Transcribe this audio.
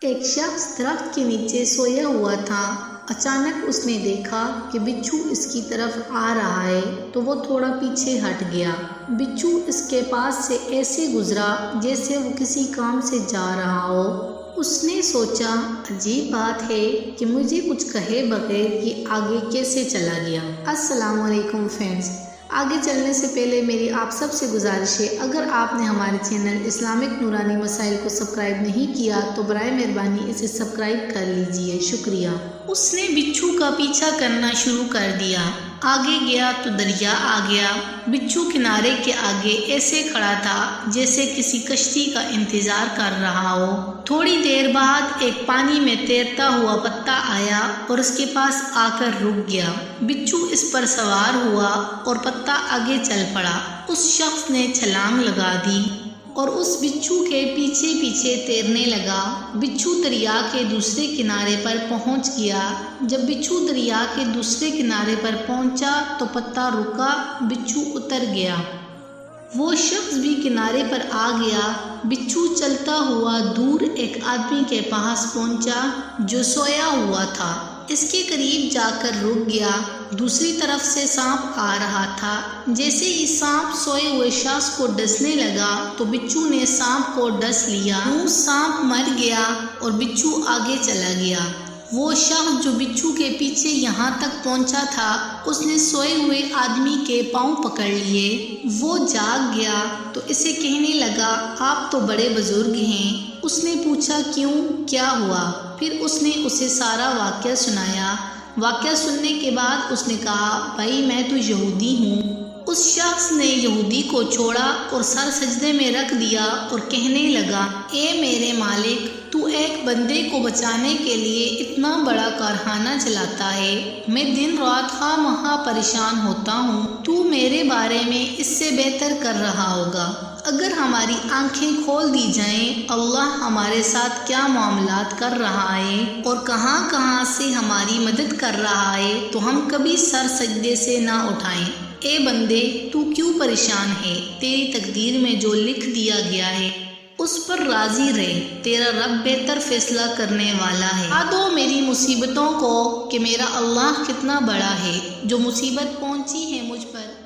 ایک شخص درخت کے نیچے سویا ہوا تھا۔ اچانک اس نے دیکھا کہ بچھو اس کی طرف آ رہا ہے تو وہ تھوڑا پیچھے ہٹ گیا۔ بچھو اس کے پاس سے ایسے گزرا جیسے وہ کسی کام سے جا رہا ہو۔ اس نے سوچا عجیب بات ہے کہ مجھے کچھ کہے بغیر یہ آگے کیسے چلا گیا۔ السلام علیکم فرینڈز، آگے چلنے سے پہلے میری آپ سب سے گزارش ہے، اگر آپ نے ہمارے چینل اسلامک نورانی مسائل کو سبسکرائب نہیں کیا تو برائے مہربانی اسے سبسکرائب کر لیجئے، شکریہ۔ اس نے بچھو کا پیچھا کرنا شروع کر دیا۔ آگے گیا تو دریا آ گیا۔ بچھو کنارے کے آگے ایسے کھڑا تھا جیسے کسی کشتی کا انتظار کر رہا ہو۔ تھوڑی دیر بعد ایک پانی میں تیرتا ہوا پتا آیا اور اس کے پاس آ کر رک گیا۔ بچھو اس پر سوار ہوا اور پتا آگے چل پڑا۔ اس شخص نے چھلانگ لگا دی اور اس بچھو کے پیچھے پیچھے تیرنے لگا۔ بچھو دریا کے دوسرے کنارے پر پہنچ گیا۔ جب بچھو دریا کے دوسرے کنارے پر پہنچا تو پتا رکا، بچھو اتر گیا۔ وہ شخص بھی کنارے پر آ گیا۔ بچھو چلتا ہوا دور ایک آدمی کے پاس پہنچا جو سویا ہوا تھا۔ اس کے قریب جا کر رک گیا۔ دوسری طرف سے سانپ آ رہا تھا۔ جیسے ہی سانپ سوئے ہوئے شخص کو ڈسنے لگا تو بچھو نے سانپ کو ڈس لیا۔ سانپ مر گیا اور بچھو آگے چلا گیا۔ وہ شخص جو بچھو کے پیچھے یہاں تک پہنچا تھا، اس نے سوئے ہوئے آدمی کے پاؤں پکڑ لیے۔ وہ جاگ گیا تو اسے کہنے لگا آپ تو بڑے بزرگ ہیں۔ اس نے پوچھا کیوں، کیا ہوا؟ پھر اس نے اسے سارا واقعہ سنایا۔ واقعہ سننے کے بعد اس نے کہا بھائی میں تو یہودی ہوں۔ اس شخص نے یہودی کو چھوڑا اور سر سجدے میں رکھ دیا اور کہنے لگا اے میرے مالک، تو ایک بندے کو بچانے کے لیے اتنا بڑا کارخانہ چلاتا ہے، میں دن رات خواہ مخواہ پریشان ہوتا ہوں، تو میرے بارے میں اس سے بہتر کر رہا ہوگا۔ اگر ہماری آنکھیں کھول دی جائیں اللہ ہمارے ساتھ کیا معاملات کر رہا ہے اور کہاں کہاں سے ہماری مدد کر رہا ہے تو ہم کبھی سر سجدے سے نہ اٹھائیں۔ اے بندے، تو کیوں پریشان ہے؟ تیری تقدیر میں جو لکھ دیا گیا ہے اس پر راضی رہ، تیرا رب بہتر فیصلہ کرنے والا ہے۔ بتا دو میری مصیبتوں کو کہ میرا اللہ کتنا بڑا ہے۔ جو مصیبت پہنچی ہے مجھ پر